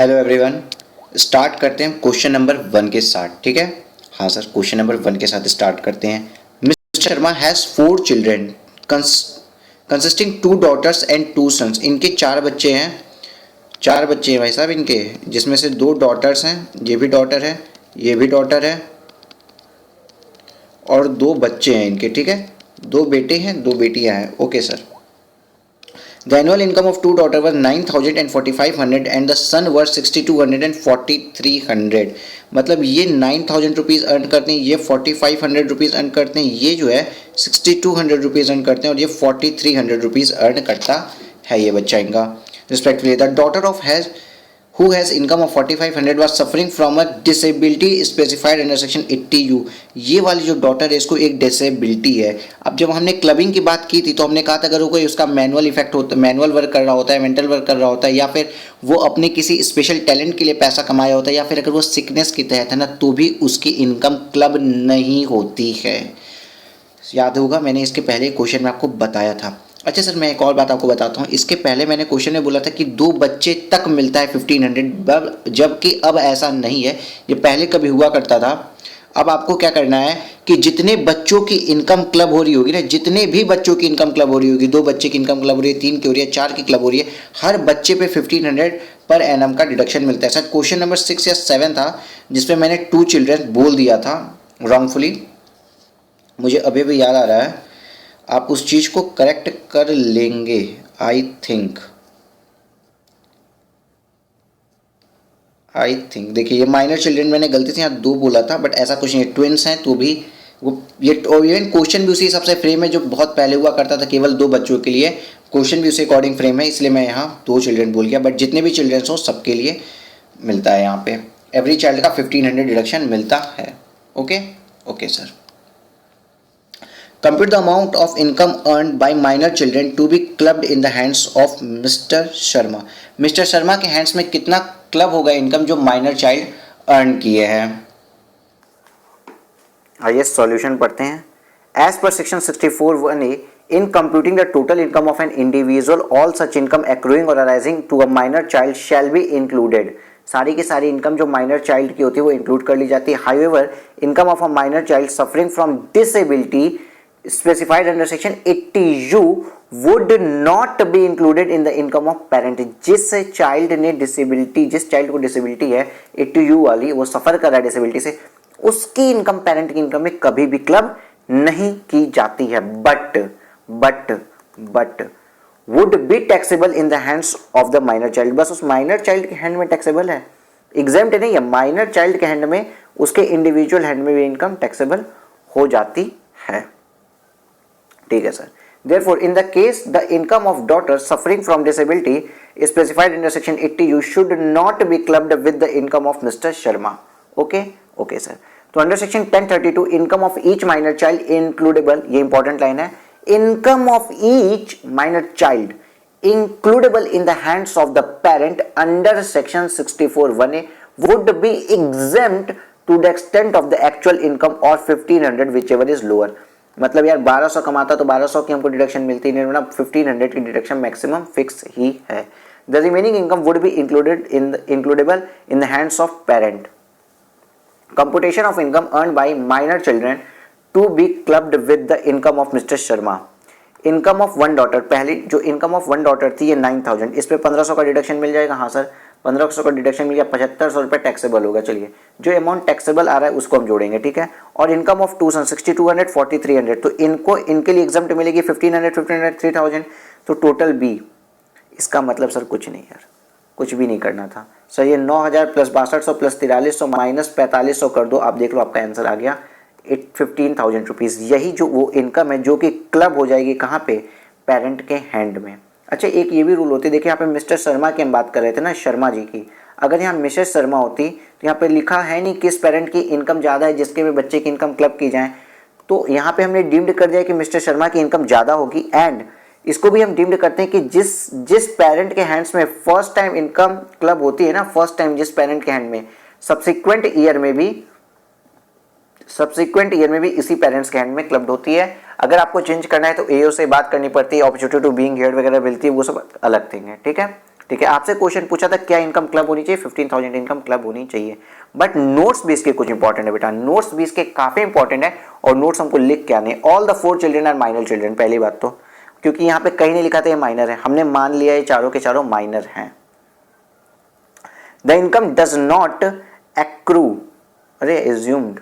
Hello everyone, start करते हैं question number 1 के साथ। ठीक है, हाँ सर, क्वेश्चन नंबर 1 के साथ स्टार्ट करते हैं। Mister Sharma has 4 children consisting 2 daughters and 2 sons. इनके 4 बच्चे हैं, 4 बच्चे हैं भाई साहब इनके, जिसमें से 2 डॉटर्स हैं, ये भी डॉटर है, ये भी डॉटर है, और 2 बच्चे हैं इनके। ठीक है, 2 बेटे हैं, 2 बेटियां हैं। Okay sir. The annual income of 2 daughters was 9,000 and 4,500 and the son was 6,200 and 4,300। मतलब ये 9,000 रुपीज़ अर्न करते हैं, ये 4,500 रुपीज़ अर्न करते हैं, ये जो है 6,200 रुपीज़ अर्न करते हैं, और ये 4,300 रुपीज़ अर्न करता है ये बच्चा इनका respectfully. The daughter of has who has income of 4,500 was suffering from a disability specified under section 80U। ये वाली जो डॉटर है इसको एक डिसेबिलिटी है। अब जब हमने क्लबिंग की बात की थी तो हमने कहा था अगर वो कोई उसका मैनुअल इफेक्ट होता है, मैनुअल वर्क कर रहा होता है, मेंटल वर्क कर रहा होता है, या फिर वो अपने किसी स्पेशल टैलेंट के लिए पैसा कमाया होता है, या फिर अगर वो सिकनेस के तहत है ना, तो भी उसकी इनकम क्लब नहीं होती है। याद होगा मैंने इसके पहले क्वेश्चन में आपको बताया था। अच्छा सर, मैं एक और बात आपको बताता हूँ। इसके पहले मैंने क्वेश्चन में बोला था कि 2 बच्चे तक मिलता है 1500, जबकि अब ऐसा नहीं है, ये पहले कभी हुआ करता था। अब आपको क्या करना है कि जितने बच्चों की इनकम क्लब हो रही होगी ना, जितने भी बच्चों की इनकम क्लब हो रही होगी, 2 बच्चे की इनकम क्लब हो रही है, 3 की हो रही है, 4 की क्लब हो रही है, हर बच्चे पे 1500 पर एनम का डिडक्शन मिलता है। सर क्वेश्चन नंबर 6 या 7 था जिसमें मैंने 2 चिल्ड्रन बोल दिया था रॉन्गफुली, मुझे अभी भी याद आ रहा है। आप उस चीज़ को करेक्ट कर लेंगे आई थिंक। देखिए ये माइनर चिल्ड्रन मैंने गलती से यहाँ 2 बोला था, बट ऐसा कुछ नहीं है, ट्विंस हैं तो भी वो ये, और इवन क्वेश्चन भी उसी हिसाब से फ्रेम है जो बहुत पहले हुआ करता था, केवल 2 बच्चों के लिए। क्वेश्चन भी उसी अकॉर्डिंग फ्रेम है, इसलिए मैं यहाँ 2 चिल्ड्रन बोल गया, बट जितने भी चिल्ड्रंस हो सबके लिए मिलता है यहाँ पे एवरी चाइल्ड का 1500 डिडक्शन मिलता है। Okay okay sir. Compute the amount of income earned by minor children to be clubbed in the hands of Mr. Sharma। Mr. Sharma के हैंड्स में कितना क्लब होगा इनकम जो माइनर चाइल्ड अर्न किए हैं। आइए सॉल्यूशन पढ़ते हैं। As per section 64(1)(a), in computing the total income of an individual, all such income accruing or arising to a minor child shall be included। सारी की सारी इनकम जो माइनर चाइल्ड की होती है वो इंक्लूड कर ली जाती है। However, income of a minor child suffering from disability specified under section 80U would not be included in the income of parent। जिस चाइल्ड ने डिसेबिलिटी, जिस चाइल्ड को डिसेबिलिटी है 80U वाली, वो सफर कर रहा है डिसेबिलिटी से, उसकी इनकम पेरेंट की इनकम में कभी भी क्लब नहीं की जाती है। But would be taxable in the hands of the minor child. बस उस माइनर चाइल्ड के हैंड में टैक्सेबल है, एग्जाम्प्ट नहीं है। माइनर चाइल्ड के हैंड में, उसके इंडिविजुअल हैंड में भी इनकम टैक्सेबल हो जाती है। ठीक है sir. Therefore, in the case the income of daughter suffering from disability is specified under section 80U should not be clubbed with the income of Mr. Sharma। Okay, okay sir। तो under section 1032 income of each minor child includable, ये important line है, income of each minor child includable in the hands of the parent under section 64(1)(a) would be exempt to the extent of the actual income or 1500 whichever is lower। मतलब यार 1200 कमाता तो 1200 की हमको deduction मिलती नहीं, मतलब 1500 की डिडक्शन मैक्सिमम फिक्स ही है। The remaining income would be includable in the hands of parent. Computation of income earn by minor children to be clubbed with the income of Mr Sharma. Income of 1 daughter, पहली जो income of 1 daughter थी ये 9000, इस पे 1500 का deduction मिल जाएगा। हाँ sir, 1500 का डिडक्शन मिल गया, 7500 रुपये टैक्सेबल होगा। चलिए जो अमाउंट टैक्सेबल आ रहा है उसको हम जोड़ेंगे, ठीक है। और इनकम ऑफ 2 सन 6200 4300, तो इनको इनके लिए एग्जाम्प्ट मिलेगी 1500 1500 3000, तो टोटल बी। इसका मतलब सर कुछ नहीं यार, कुछ भी नहीं करना था सर। ये 9000 प्लस 6200 प्लस 4300 माइनस 4500 कर दो, आप देख लो आपका आंसर आ गया 15,000 रुपीज़। यही जो वो इनकम है जो कि क्लब हो जाएगी कहाँ पे, पेरेंट के हैंड में। अच्छा एक ये भी रूल होती है, देखिए यहाँ पे मिस्टर शर्मा की हम बात कर रहे थे ना, शर्मा जी की, अगर यहाँ मिसेस शर्मा होती तो यहाँ पे लिखा है नहीं किस पेरेंट की इनकम ज़्यादा है जिसके में बच्चे की इनकम क्लब की जाए, तो यहाँ पे हमने डीम्ड कर दिया कि मिस्टर शर्मा की इनकम ज़्यादा होगी। एंड इसको भी हम डीम्ड करते हैं कि जिस पेरेंट के हैंड्स में फर्स्ट टाइम इनकम क्लब होती है ना, फर्स्ट टाइम जिस पेरेंट के हैंड में, सब्सिक्वेंट ईयर में भी इसी पेरेंट्स के हैंड में क्लब्ड होती है। अगर आपको चेंज करना है तो एओ से बात करनी पड़ती है, अपॉर्चुनिटी टू बीइंग हियर्ड वगैरह मिलती है, वो सब अलग थिंग है। ठीक है ठीक है, आपसे क्वेश्चन पूछा था क्या इनकम क्लब होनी चाहिए, 15,000 इनकम क्लब होनी चाहिए। बट नोट्स भी इसके कुछ इंपॉर्टेंट है बेटा, नोट्स भी इसके काफी इंपॉर्टेंट है और नोट्स हमको लिख के आने। All the 4 children are minor children, पहली बात तो, क्योंकि यहाँ पे कहीं नहीं लिखा था ये माइनर है, हमने मान लिया ये चारों के चारों माइनर हैं। The income does not accrue, अरे एज्यूम्ड,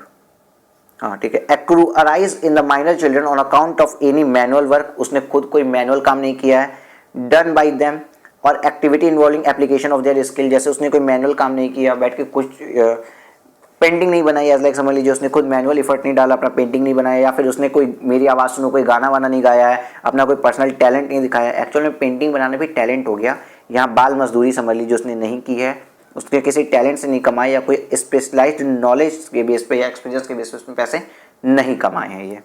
हाँ ठीक है, accrue arise in the minor children on account of any manual work, उसने खुद कोई मैनुअल काम नहीं किया है, डन बाय देम, और activity involving application of their skill, जैसे उसने कोई मैनुअल काम नहीं किया, बैठ के कुछ पेंटिंग नहीं बनाई, एज लाइक समझ लीजिए उसने खुद मैनुअल एफर्ट नहीं डाला, अपना पेंटिंग नहीं बनाया, या फिर उसने कोई मेरी आवाज़ सुनो कोई गाना वाना नहीं गाया है, अपना कोई पर्सनल टैलेंट नहीं दिखाया। एक्चुअल में पेंटिंग बनाने भी टैलेंट हो गया, यहाँ बाल मजदूरी समझ लीजिए उसने नहीं की है, उसने किसी टैलेंट से नहीं कमाए या कोई स्पेशलाइज्ड नॉलेज के बेस पे या एक्सपीरियंस के बेस पे उसने पैसे नहीं कमाए हैं ये।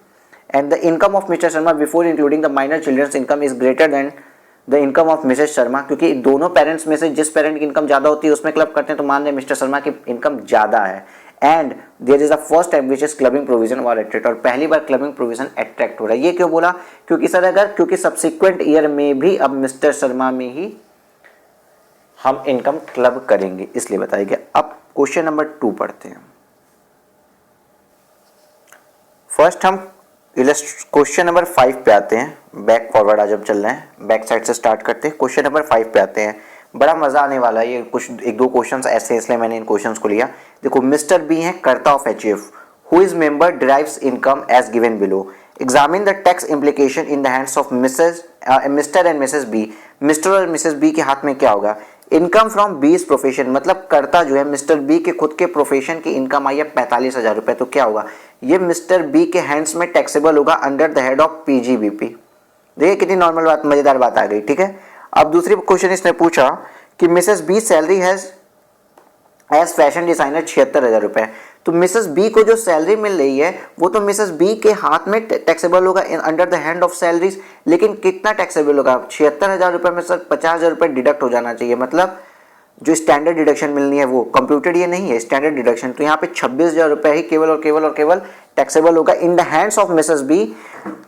And the income of Mr Sharma before including the minor childrens income is greater than the income of Mrs Sharma, क्योंकि दोनों पेरेंट्स में से जिस पेरेंट की इनकम ज्यादा होती है उसमें क्लब करते हैं, तो मान रहे मिस्टर शर्मा की इनकम ज्यादा है। And there is a first time which is clubbing provision और अट्रैक्ट, और पहली बार क्लबिंग प्रोविजन अट्रैक्ट हो रहा है। ये क्यों बोला, क्योंकि सर अगर क्योंकि सब्सिक्वेंट ईयर में भी अब मिस्टर शर्मा में ही हम इनकम क्लब करेंगे, इसलिए बताया गया। अब क्वेश्चन नंबर 2 पढ़ते हैं। फर्स्ट हम क्वेश्चन नंबर 5 पे आते हैं, बैक फॉरवर्ड आज हम चल रहे हैं, बैक साइड से स्टार्ट करते हैं, क्वेश्चन नंबर 5 पे आते हैं। बड़ा मजा आने वाला है, ये कुछ 1-2 क्वेश्चंस ऐसे इसलिए मैंने इन क्वेश्चंस को लिया। देखो मिस्टर बी है karta of HUF, who is member derives income as given below, examine the tax implication in the hands of Mr and Mrs B. Mr और मिसेस बी के हाथ में क्या होगा, इनकम फ्रॉम बीज प्रोफेशन, मतलब कर्ता जो है मिस्टर बी के खुद के प्रोफेशन की इनकम आई है 45,000 रुपए, तो क्या होगा, ये मिस्टर बी के हैंड्स में टैक्सेबल होगा under the head of PGBP. देखिए कितनी नॉर्मल बात, मजेदार बात आ गई, ठीक है। अब दूसरी क्वेश्चन इसने पूछा कि Mrs B salary has as fashion designer 76,000 रुपए, तो मिसेस बी को जो सैलरी मिल रही है वो तो मिसेस बी के हाथ में टैक्सेबल होगा under the hand of salaries, लेकिन कितना टैक्सेबल होगा, 76,000 रुपए में सर 50,000 रुपए डिडक्ट हो जाना चाहिए, मतलब जो स्टैंडर्ड डिडक्शन मिलनी है वो कंप्यूटेड ये नहीं है, स्टैंडर्ड डिडक्शन, तो यहाँ पे 26,000 रुपए ही केवल और केवल और केवल टैक्सेबल होगा इन the hands of Mrs be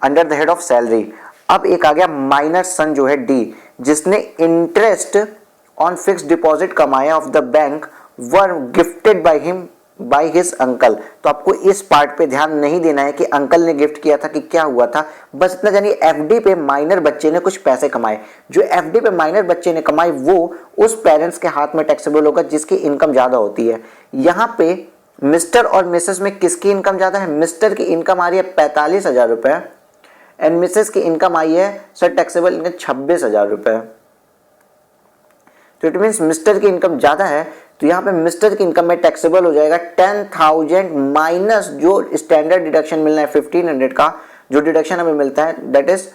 under the head of salary. अब एक आ गया माइनर सन जो है डी, जिसने इंटरेस्ट ऑन फिक्स्ड डिपॉजिट कमाया of the bank were gifted by him by his uncle, तो आपको इस पार्ट पे ध्यान नहीं देना है कि अंकल ने गिफ्ट किया था कि क्या हुआ था, बस इतना जानिए एफडी पे माइनर बच्चे ने कुछ पैसे कमाए, जो एफडी पे माइनर बच्चे ने कमाए वो उस पेरेंट्स के हाथ में टैक्सेबल होगा जिसकी इनकम ज्यादा होती है। यहाँ पे मिस्टर और मिसेस में किसकी इनकम ज्यादा है, मिस्टर की इनकम आ रही है 45,000 रुपए एंड मिसेस की इनकम आई है सर टैक्सेबल इनकम 26,000 रुपए, तो इट मीन्स मिस्टर की इनकम ज्यादा है, तो यहाँ पे मिस्टर की इनकम में टैक्सेबल हो जाएगा 10,000 माइनस जो स्टैंडर्ड डिडक्शन मिलना है 1500 का, जो डिडक्शन हमें मिलता है दैट इज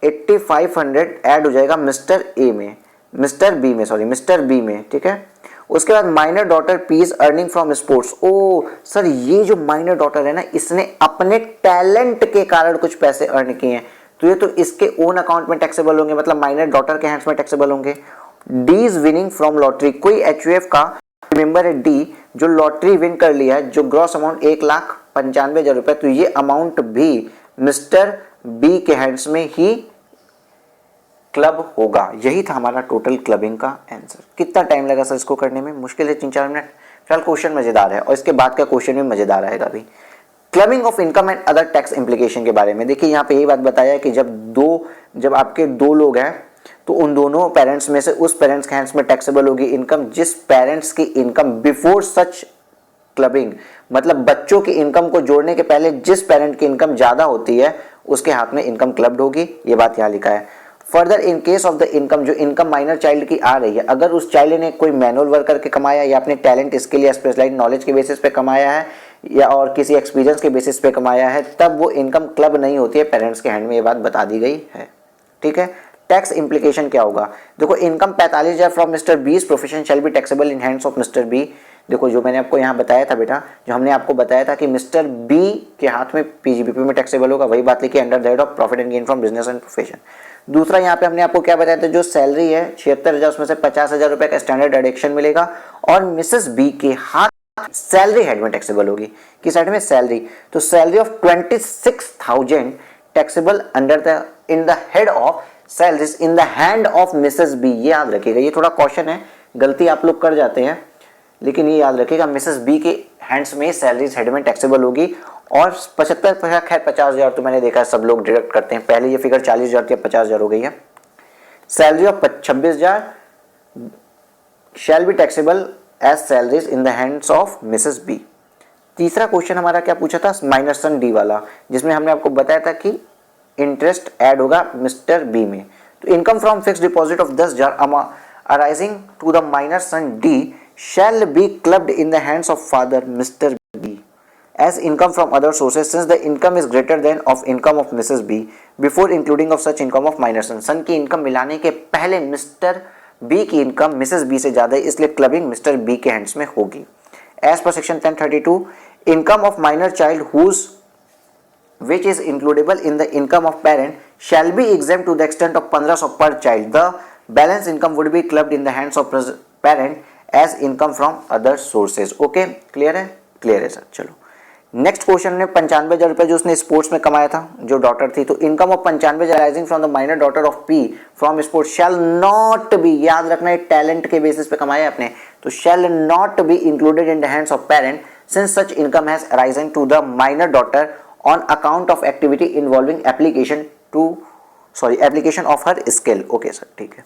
8500 ऐड हो जाएगा मिस्टर ए में, मिस्टर बी में, ठीक है। उसके बाद minor daughter P is earning from sports, oh sir ये जो माइनर डॉटर है ना इसने अपने टैलेंट के कारण कुछ पैसे अर्न किए हैं, तो ये तो इसके ओन अकाउंट में टैक्सेबल होंगे, मतलब माइनर डॉटर के हैंड्स में टैक्सेबल होंगे। D is winning from lottery, कोई एचयूएफ का मेंबर है डी जो लॉटरी विन कर लिया है, जो ग्रॉस अमाउंट 1,95,000 रुपए, तो ये अमाउंट भी मिस्टर बी के हैंड्स में ही क्लब होगा। यही था हमारा टोटल क्लबिंग का आंसर। कितना टाइम लगा सर इसको करने में, मुश्किल है 3-4 मिनट। फिलहाल क्वेश्चन मजेदार है और इसके बाद का क्वेश्चन भी मजेदार आएगा अभी। Clubbing of income and other tax implication के बारे में देखिए, यहाँ पे यही बात बताया है कि जब आपके 2 लोग हैं तो उन दोनों पेरेंट्स में से उस पेरेंट्स के हैंड्स में टैक्सेबल होगी इनकम जिस पेरेंट्स की इनकम बिफोर सच क्लबिंग, मतलब बच्चों की इनकम को जोड़ने के पहले जिस पेरेंट की इनकम ज्यादा होती है उसके हाथ में इनकम क्लब्ड होगी, ये बात यहाँ लिखा है। Further in case of the income, जो इनकम माइनर चाइल्ड की आ रही है, अगर उस चाइल्ड ने कोई मैनुअल वर्क करके कमाया या अपने टैलेंट स्किल या स्पेशलाइज्ड नॉलेज के बेसिस पे कमाया है या और किसी एक्सपीरियंस के बेसिस पे कमाया है, तब वो इनकम क्लब नहीं होती है पेरेंट्स के हैंड में, ये बात बता दी गई है, ठीक है। टैक्स इंप्लीकेशन क्या होगा, देखो income 45,000 from Mr B profession shall be taxable in hands of Mr B. देखो जो मैंने आपको यहाँ बताया था बेटा, जो हमने आपको बताया था कि मिस्टर बी के हाथ में पीजीबीपी में टैक्सेबल होगा, वही बात लिखी under the head of profit and gain from business and profession. दूसरा यहाँ पे हमने आपको क्या बताया था, जो सैलरी है 76,000 उसमें से 50,000 रुपए का स्टैंडर्ड डिडक्शन मिलेगा और मिसेस बी के हाथ सैलरी हेड में टैक्सेबल होगी, किस साइड में सैलरी, तो salary of 26,000 taxable under the in the head of salaries in the hand of Mrs B. ये याद रखिएगा, ये थोड़ा क्वेश्चन है, गलती आप लोग कर जाते हैं, लेकिन ये याद रखिएगा मिसेस बी के हैंड्स में सैलरीज हेड में टैक्सेबल होगी। और 75 खैर 50,000 तो मैंने देखा है सब लोग डिडक्ट करते हैं, पहले ये फिगर 40,000 थी, 50,000 हो गई है। Salary of 26,000 shall be taxable as salaries in the hands of Mrs B. तीसरा क्वेश्चन हमारा क्या पूछा था, माइनर सन डी वाला, जिसमें हमने आपको बताया था कि इंटरेस्ट ऐड होगा मिस्टर बी में। तो income from fix deposit of 10,000 arising to the minor son D shall be clubbed in the hands of father Mr B as income from other sources since the income is greater than of income of Mrs. B before including of such income of minor son। Son की income मिलाने के पहले Mr B की income Mrs B से ज्यादा है, इसलिए clubbing Mr B के हैंड्स में होगी। As per section 1032 income of minor child whose which is includable in the income of parent shall be exempt to the extent of 1500 per child। The balance income would be clubbed in the hands of parent as income from other sources। okay, clear है? Clear है sir. चलो next question ने 95,000 रुपए जो उसने sports में कमाया था, जो डॉटर थी, तो income of 95,000 rising from the minor daughter of P from sports shell not B, याद रखना है टैलेंट के बेसिस पे कमाया आपने, तो shall not be included in the hands of parent since such income has arisen to the minor daughter on account of activity involving application of her skill. Okay sir, ठीक है।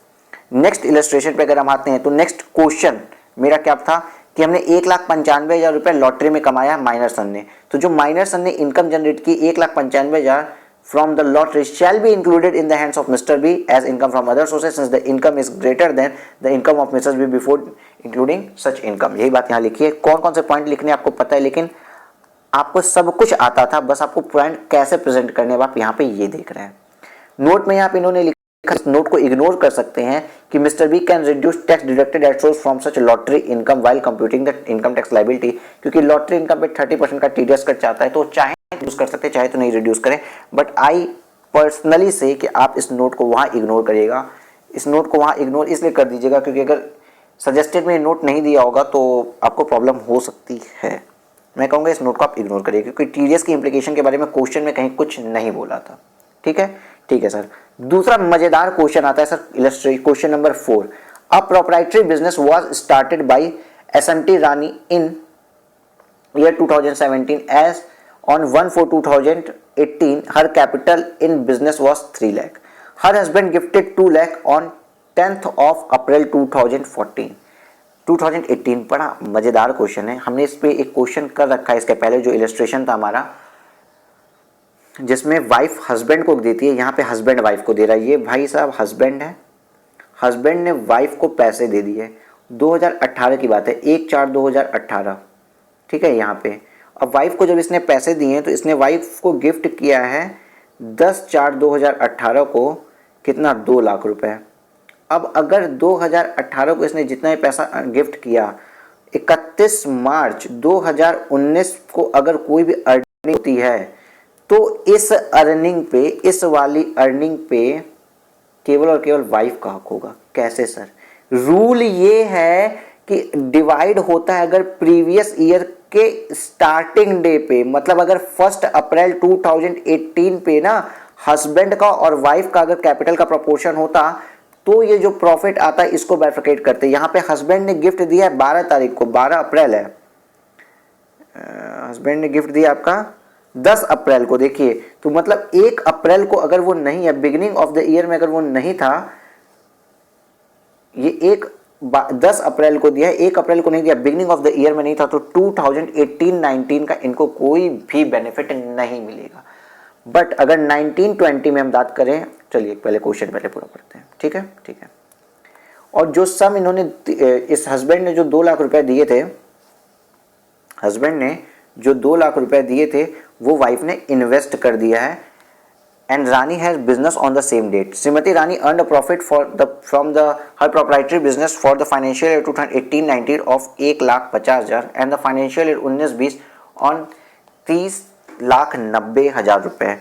Next illustration पे अगर हम आते हैं तो next question मेरा क्या था कि हमने 1,95,000 रुपए लॉटरी में कमाया माइनर सन ने, तो जो माइनर सन ने इनकम जनरेट की 1,95,000 from the lottery shall be included in the hands of Mr B as income from other sources since the income is greater than the income of Mrs B before including such income. यही बात यहाँ लिखी है। कौन कौन से point लिखने आपको पता है, लेकिन आपको सब कुछ आता था, बस आपको पॉइंट कैसे प्रेजेंट करने आप यहाँ पे ये देख रहे हैं। नोट में यहाँ पे इन्होंने लिखा, इस नोट को इग्नोर कर सकते हैं कि Mr B can reduce tax deducted at source from such lottery income while computing the income tax liability, क्योंकि लॉटरी इनकम पे 30% का टीडीएस कट चाहता है, तो चाहे रिड्यूस कर सकते हैं चाहे तो नहीं रिड्यूस करें, बट आई पर्सनली से कि आप इस नोट को वहाँ इग्नोर करिएगा। इस नोट को वहाँ इग्नोर इसलिए कर दीजिएगा क्योंकि अगर सजेस्टेड में नोट नहीं दिया होगा तो आपको प्रॉब्लम हो सकती है। मैं कहूँगा इस नोट को आप इग्नोर करिए क्योंकि टीडीएस की इंप्लीकेशन के बारे में क्वेश्चन में कहीं कुछ नहीं बोला था। ठीक है, ठीक है सर। दूसरा मजेदार क्वेश्चन आता है sir, illustrate question number 4। A proprietary business was started by SMT Rani in year 2017 as on 1/4/2018 her capital in business was 3 lakh. Her husband gifted 2 lakh on 10th of April 2018। बड़ा मजेदार क्वेश्चन है, हमने इस पे एक क्वेश्चन कर रखा है इसके पहले, जो इलस्ट्रेशन था हमारा जिसमें वाइफ हस्बैंड को देती है, यहाँ पे हस्बैंड वाइफ को दे रहा है। ये भाई साहब हस्बैंड है, हस्बैंड ने वाइफ को पैसे दे दिए, 2018 की बात है, 1/4/2018। ठीक है, यहाँ पे अब वाइफ को जब इसने पैसे दिए हैं तो इसने वाइफ को गिफ्ट किया है 10/4/2018 को कितना, 2 लाख रुपए। अब अगर 2018 को इसने जितना ही पैसा गिफ्ट किया, 31 मार्च 2019 को अगर कोई भी अर्निंग होती है तो इस अर्निंग पे, इस वाली अर्निंग पे केवल और केवल वाइफ का हक होगा। कैसे सर? रूल ये है कि डिवाइड होता है अगर प्रीवियस ईयर के स्टार्टिंग डे पे, मतलब अगर 1 अप्रैल 2018 पे ना हस्बैंड का और वाइफ का अगर कैपिटल का प्रोपोर्शन होता तो ये जो प्रॉफिट आता है इसको बाइफरकेट करते। यहाँ पे हस्बैंड ने गिफ्ट दिया है 12 तारीख को, 12 अप्रैल है, हस्बैंड ने गिफ्ट दिया आपका 10 अप्रैल को। देखिए तो मतलब 1 अप्रैल को अगर वो नहीं है, बिगिनिंग ऑफ द ईयर में अगर वो नहीं था, ये 10 अप्रैल को दिया है, 1 अप्रैल को नहीं दिया, बिगिनिंग ऑफ द ईयर में नहीं था, तो 2018-19 का इनको कोई भी बेनिफिट नहीं मिलेगा। बट अगर 19-20 में हम बात करें, चलिए पहले क्वेश्चन पहले पूरा पढ़ते हैं। ठीक है, ठीक है। और जो सम इन्होंने, इस हस्बैंड ने जो 2 लाख रुपए दिए थे, हस्बैंड ने जो 2 लाख रुपए दिए थे वो वाइफ ने इन्वेस्ट कर दिया है। And Rani has business on the same date. Shrimati Rani earn a profit from the her proprietary business for the financial year 2018-19 of 1,50,000 and the financial year 19-20 on 30,90,000 रुपए।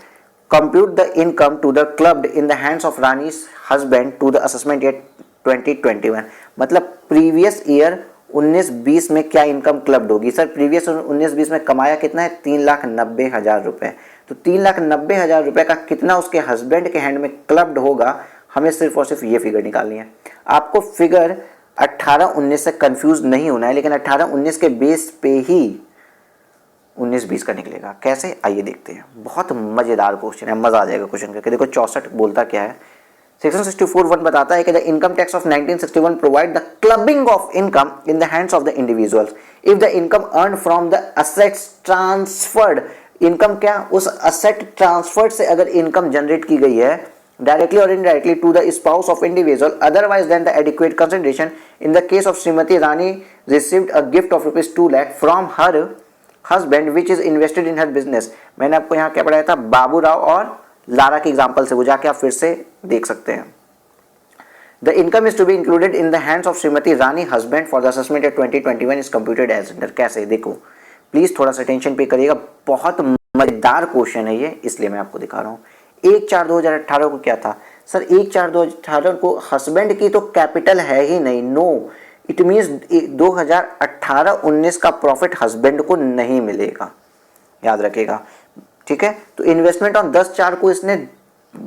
Compute the income to the clubbed in the hands of Rani's husband to the assessment year 2021। मतलब previous year 19-20 में क्या income clubbed होगी sir? Previous 19-20 में कमाया कितना है, 3,90,000 रुपए। तो 3,90,000 रुपए का कितना उसके हस्बैंड के हैंड में क्लब्ड होगा हमें सिर्फ और सिर्फ ये फिगर निकालनी है। आपको फिगर 18-19 से कंफ्यूज नहीं होना है, लेकिन 18-19 के बेस पे ही 19-20 का निकलेगा। कैसे, आइए देखते हैं। बहुत मजेदार क्वेश्चन है, मजा आ जाएगा क्वेश्चन करके। देखो 64 बोलता क्या है, सेक्शन 64(1) बताता है कि the income tax of 1961 provide the clubbing of income in the hands of the individuals if the income earn from the assets transferred. Income क्या, उस असेट ट्रांसफर्ड से अगर इनकम जनरेट की गई है डायरेक्टली और indirectly to the spouse of individual otherwise than the adequate consideration. In the case of Shrimati Rani received a gift of ₹2 lakh from her husband which is invested in her business. मैंने आपको यहाँ क्या पढ़ाया था, बाबू राव और लारा के एग्जाम्पल से, वो जाके आप फिर से देख सकते हैं। The income is to be included in the hands of Shrimati Rani husband for the assessment at 2021 is computed as under. कैसे, देखो प्लीज थोड़ा सा टेंशन पे करिएगा, बहुत मजेदार क्वेश्चन है ये, इसलिए मैं आपको दिखा रहा हूँ। 1/4/2018 को क्या था सर, 1/4/2018 को हस्बैंड की तो कैपिटल है ही नहीं, नो, इट मीन्स 2018-19 का प्रॉफिट हस्बैंड को नहीं मिलेगा, याद रखिएगा, ठीक है। तो इन्वेस्टमेंट ऑन 10/4 को इसने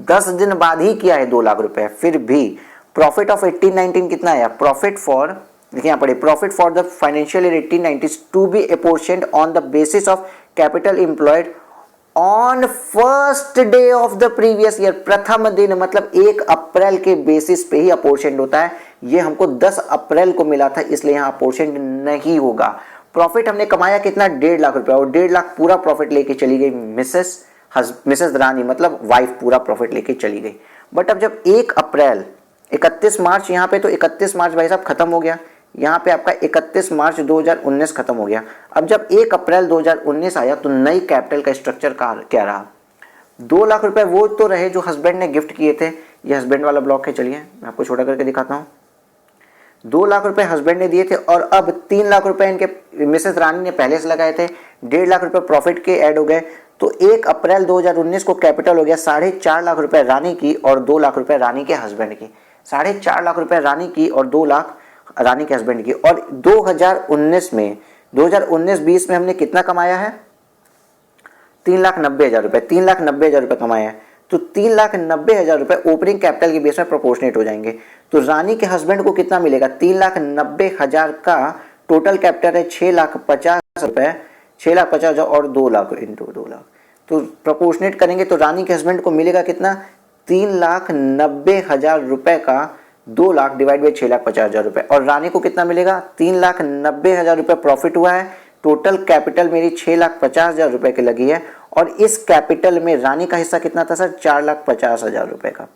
10 दिन बाद ही किया है, 2 लाख रुपए। फिर भी प्रॉफिट ऑफ 18-19 कितना है, प्रॉफिट फॉर, देखिए यहाँ पढ़े, profit for the financial year 18-19 to be apportioned on the basis of capital employed on first day of the previous year. प्रथम दिन मतलब 1 अप्रैल के बेसिस पे ही अपोर्शनड होता है। ये हमको 10 अप्रैल को मिला था, इसलिए यहाँ अपोर्शनड नहीं होगा। प्रॉफिट हमने कमाया कितना, 1.5 लाख रुपया, और 1.5 लाख पूरा प्रॉफिट लेके चली गई मिसेस रानी, मतलब वाइफ पूरा प्रॉफिट लेके चली गई। बट अब जब 1 अप्रैल 31 मार्च, यहाँ पे तो 31 मार्च भाई साहब खत्म हो गया, यहाँ पे आपका 31 मार्च 2019 खत्म हो गया। अब जब 1 अप्रैल 2019 आया तो नई कैपिटल का स्ट्रक्चर क्या रहा, 2 लाख रुपए वो तो रहे जो हस्बैंड ने गिफ्ट किए थे। ये हस्बैंड वाला ब्लॉक है, चलिए मैं आपको छोटा करके दिखाता हूँ। 2 लाख रुपए हस्बैंड ने दिए थे और अब 3 लाख रुपए इनके मिसेस रानी ने पहले से लगाए थे, 1.5 लाख रुपए प्रॉफिट के ऐड हो गए। तो 1 अप्रैल 2019 को कैपिटल हो गया 4.5 लाख रुपए रानी की और 2 लाख रुपए रानी के हस्बैंड की। 4.5 लाख रुपए रानी की और 2 लाख रानी के हस्बैंड की। और 2019 में 2019-20 में हमने कितना कमाया है, 3,90,000 रुपए, 3,90,000 रुपए कमाया है। तो 3,90,000 रुपए ओपनिंग कैपिटल के बेस में प्रोपोर्शनेट हो जाएंगे। तो रानी के हस्बैंड को कितना मिलेगा, 3,90,000 का टोटल कैपिटल है 6,50,000 रुपए, 6,50,000 और 2 लाख इंटू 2 लाख, तो प्रोपोर्शनेट करेंगे तो रानी के हस्बैंड को मिलेगा कितना, 3,90,000 रुपए का 2 लाख डिवाइड बाई 6,50,000 रुपए। और रानी को कितना मिलेगा, 3,90,000 रुपए प्रॉफिट हुआ है, टोटल कैपिटल मेरी 6,50,000 रुपए की लगी है। और इस कैपिटल में रानी का हिस्सा कितना था सर, 4,50,000 रुपए का।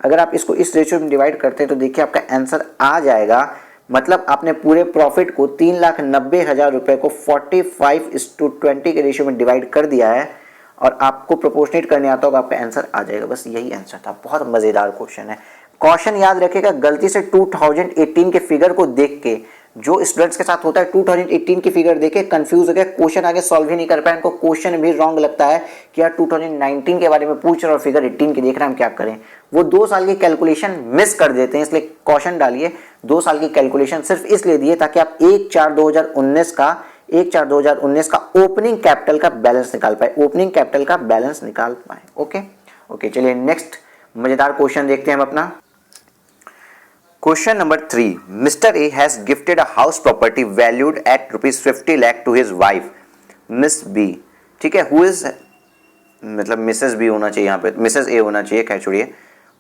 अगर आप इसको इस रेशियो में डिवाइड करते हैं तो देखिए आपका आंसर आ जाएगा। मतलब आपने पूरे प्रॉफिट को 3,90,000 रुपए को 45:20 के रेशियो में डिवाइड कर दिया है और आपको प्रोपोर्शनेट करने आता होगा, आपका आंसर आ जाएगा। बस यही आंसर था। बहुत मजेदार क्वेश्चन है। क्वेश्चन याद रखिएगा, गलती से 2018 के फिगर को देख के, जो स्टूडेंट्स के साथ होता है 2018 की फिगर देखे कंफ्यूज हो गया, क्वेश्चन आगे सॉल्व ही नहीं कर पाए, उनको क्वेश्चन भी रॉन्ग लगता है कि यार 2019 के बारे में पूछ रहे और फिगर 18 की देख रहे हैं, हम क्या करें। वो 2 साल की कैलकुलेशन मिस कर देते हैं, इसलिए क्वेश्चन डालिए 2 साल की कैलकुलेशन सिर्फ इसलिए दिए ताकि आप 1/4/2019 का ओपनिंग कैपिटल का बैलेंस निकाल पाए, ओपनिंग कैपिटल का बैलेंस निकाल पाए। ओके, चलिए नेक्स्ट मजेदार क्वेश्चन देखते हैं हम अपना। Question number 3. Mr. A has gifted a house property valued at ₹50 lakh to his wife, Miss B. ठीक है, who is, मतलब Mrs. B होना चाहिए यहाँ पे, Mrs. A होना चाहिए, क्या छोड़िए,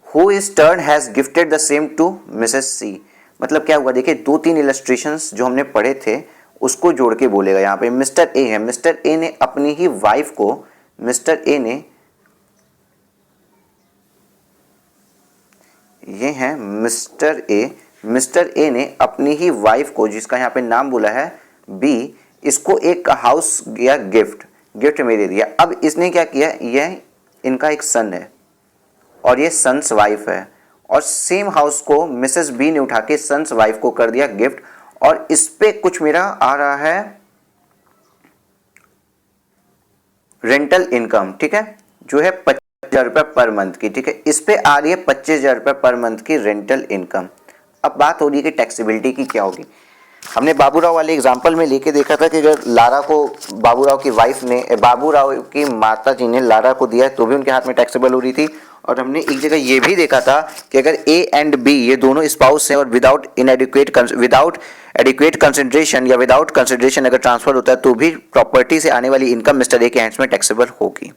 who is turn has gifted the same to Mrs. C. मतलब क्या हुआ, देखिए 2-3 इलस्ट्रेशंस जो हमने पढ़े थे उसको जोड़ के बोलेगा। यहाँ पे मिस्टर ए है, मिस्टर ए ने अपनी ही वाइफ को, ये है मिस्टर ए ने अपनी ही वाइफ को, जिसका यहाँ पे नाम बोला है बी, इसको एक हाउस या गिफ्ट में दे दिया। अब इसने क्या किया, यह इनका एक सन है और ये सन्स वाइफ है, और सेम हाउस को मिसेस बी ने उठा के सन्स वाइफ को कर दिया गिफ्ट, और इस पे कुछ मेरा आ रहा है रेंटल इनकम, ठीक है, जो है 25,000 रुपये पर मंथ की, ठीक है, इस पे आ रही है 25,000 रुपये पर मंथ की रेंटल इनकम। अब बात हो रही है कि टैक्सेबिलिटी की क्या होगी। हमने बाबूराव वाले एग्जाम्पल में लेके देखा था कि अगर लारा को बाबूराव की वाइफ ने, बाबूराव की माता जी ने लारा को दिया तो भी उनके हाथ में टैक्सेबल हो रही थी। और हमने एक जगह ये भी देखा था कि अगर ए एंड बी ये दोनों स्पाउस हैं और विदाउट एडिक्वेट कंसिडरेशन या विदाउट कंसिडरेशन अगर ट्रांसफर होता है तो भी प्रॉपर्टी से आने वाली इनकम मिस्टर ए के हैंड्स में टैक्सेबल होगी।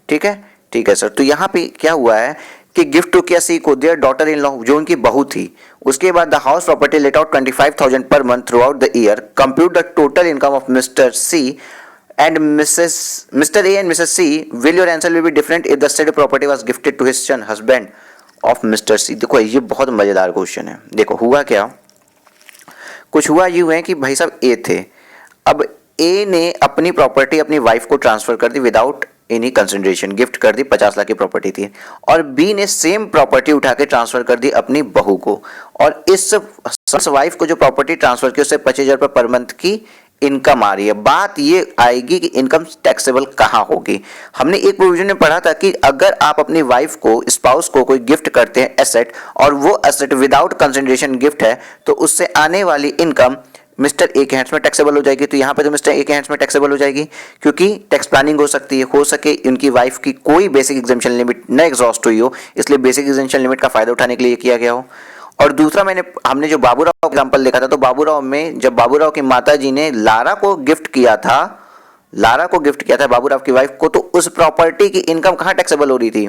ठीक है सर। तो यहाँ पे क्या हुआ है कि गिफ्ट टू किया सी को देयर डॉटर इन लॉ जो उनकी बहू थी, उसके बाद the house property let out 25,000 per month throughout the year, compute the total income of Mr C and Mr A and Mrs C, will your answer will be different if the said property was gifted to his son husband of Mr C. देखो ये बहुत मजेदार question है। देखो हुआ क्या, कुछ हुआ यूं है कि भाई साहब ए थे, अब ए ने अपनी प्रॉपर्टी अपनी वाइफ को ट्रांसफर कर दी विदाउट एनी कंसिडरेशन, गिफ्ट कर दी, 50 लाख की प्रॉपर्टी थी, और बी ने सेम प्रॉपर्टी उठा के ट्रांसफर कर दी अपनी बहू को, और इस वाइफ को जो प्रॉपर्टी ट्रांसफर की उससे 25,000 रुपये पर मंथ की इनकम आ रही है। बात ये आएगी कि इनकम टैक्सेबल कहाँ होगी। हमने एक प्रोविजन में पढ़ा था कि अगर आप अपनी वाइफ को, स्पाउस को कोई गिफ्ट करते हैं एसेट, और वो एसेट विदाउट कंसिडरेशन गिफ्ट है, तो उससे आने वाली इनकम मिस्टर ए के हैंड्स में टैक्सेबल हो जाएगी। तो यहाँ पे तो मिस्टर ए के हैंड्स में टैक्सेबल हो जाएगी, क्योंकि टैक्स प्लानिंग हो सकती है, हो सके उनकी वाइफ की कोई बेसिक एग्जेम्पशन लिमिट न एग्जॉस्ट हुई हो, इसलिए बेसिक एग्जेम्पशन लिमिट का फायदा उठाने के लिए किया गया हो। और दूसरा हमने जो बाबूराव एग्जाम्पल देखा था, तो बाबूराव में जब बाबूराव की माता जी ने लारा को गिफ्ट किया था बाबूराव की वाइफ को, तो उस प्रॉपर्टी की इनकम कहाँ टैक्सेबल हो रही थी,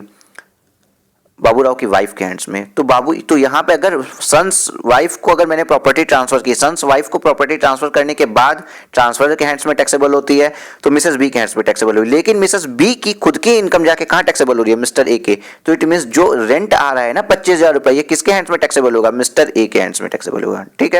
बाबूराव की वाइफ के हैंड्स में। तो यहाँ पे अगर सन्स वाइफ को अगर मैंने प्रॉपर्टी ट्रांसफर की, सन्स वाइफ को प्रॉपर्टी ट्रांसफर करने के बाद ट्रांसफर के हैंड्स में टैक्सेबल होती है, तो मिसेस बी के हैंड्स में टैक्सेबल हुई। लेकिन मिसेस बी की खुद की इनकम जाके कहाँ टैक्सेबल हो रही है, मिस्टर ए के। तो इट मीन्स जो रेंट आ रहा है ना 25,000 रुपये, ये किसके हैंड्स में टैक्सेबल होगा, मिस्टर ए के हैंड्स में टैक्सेबल होगा। ठीक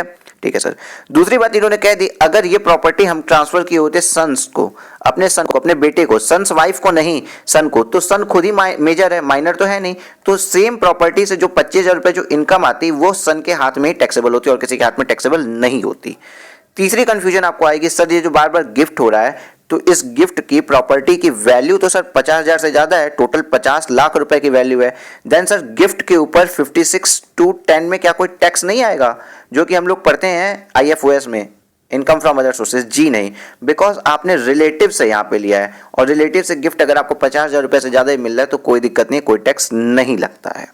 है सर। दूसरी बात इन्होंने कह दी, अगर ये प्रॉपर्टी हम ट्रांसफर किए होते सन्स को, अपने सन को, अपने बेटे को, सन्स वाइफ को नहीं, सन को, तो सन खुद ही मेजर है, माइनर तो है नहीं, तो सेम प्रॉपर्टी से जो 25,000 रुपये जो इनकम आती वो सन के हाथ में ही टैक्सेबल होती और किसी के हाथ में टैक्सेबल नहीं होती। तीसरी कंफ्यूजन आपको आएगी, सर ये जो बार बार गिफ्ट हो रहा है, तो इस गिफ्ट की प्रॉपर्टी की वैल्यू तो सर 50,000 से ज्यादा है, टोटल 50 लाख रुपए की वैल्यू है। देन सर गिफ्ट के ऊपर 56(2)(10) में क्या कोई टैक्स नहीं आएगा, जो कि हम लोग पढ़ते हैं IFOS में, इनकम फ्रॉम अदर सोर्सेज? जी नहीं, बिकॉज आपने रिलेटिव से यहाँ पे लिया है, और रिलेटिव से गिफ्ट अगर आपको 50,000 रुपए से ज्यादा ही मिल रहा है तो कोई दिक्कत नहीं, कोई टैक्स नहीं लगता है।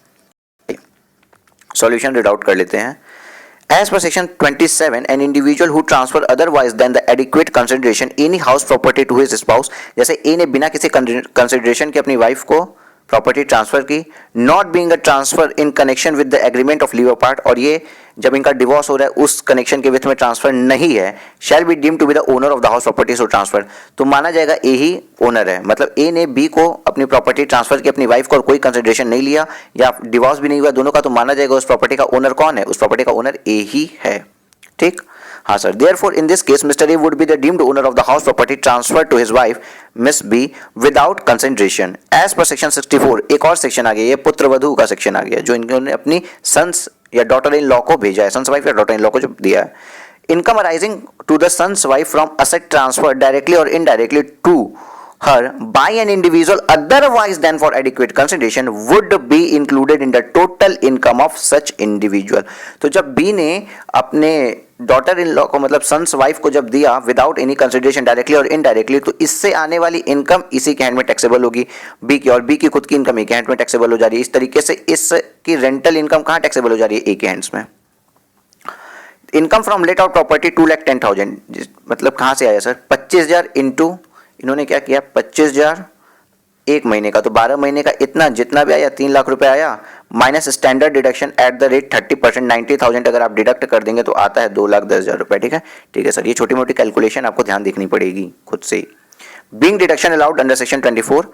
सॉल्यूशन रीड आउट कर लेते हैं। As per section 27, an individual who transfer otherwise than the adequate consideration any house property to his spouse, जैसे A ने बिना किसी कंसिडरेशन के अपनी वाइफ को प्रॉपर्टी ट्रांसफर की, not being a transfer in connection with the agreement of leave apart, और ये जब इनका डिवोर्स हो रहा है उस कनेक्शन के विथ में ट्रांसफर नहीं है, shall be deemed to be the owner of the house property so transfer, तो माना जाएगा ए ही ओनर है। मतलब ए ने बी को अपनी प्रॉपर्टी ट्रांसफर की अपनी वाइफ को, और कोई कंसिडरेशन नहीं लिया या डिवोर्स भी नहीं हुआ दोनों का, तो माना जाएगा उस प्रॉपर्टी का ओनर कौन है, उस प्रॉपर्टी का ओनर ए ही है। ठीक, हाँ sir. Therefore, in this case, Mr. A would be the deemed owner of the house property transferred to his wife, Miss B, without consideration. As per section 64, एक और सेक्शन आ गया, ये पुत्र वधू का सेक्शन आ गया, जो इन्होंने अपनी सन्स या डॉटर इन लॉ को भेजा है, सन्स वाइफ या डॉटर इन लॉ को जो दिया है। Income arising to the son's wife from asset transfer directly और indirectly to her by an individual otherwise than for adequate consideration would be included in the total income of such individual। तो जब B ने अपने daughter in law को, मतलब sons wife को जब दिया विदाउट एनी कंसिडरेशन डायरेक्टली और इनडायरेक्टली, तो इससे आने वाली इनकम इसी के हैंड में टैक्सेबल होगी, बी की, और बी की खुद की इनकम ए के हैंड में टैक्सेबल हो जा रही है। इस तरीके से इसकी रेंटल इनकम कहाँ टैक्सेबल हो जा रही है, ए के हैंड्स में। Income from late out property 2,10,000, मतलब कहाँ से आया सर, 25,000 इंटू इन्होंने क्या किया, 25,000 एक महीने का, तो 12 महीने का इतना जितना भी आया 3 लाख रुपए आया, minus standard deduction at the rate 30%, 90,000 अगर आप डिडक्ट कर देंगे तो आता है 2,10,000 रुपए। ठीक है सर, ये छोटी मोटी कैलकुलेशन आपको ध्यान देखनी पड़ेगी खुद से। Being deduction allowed under section 24,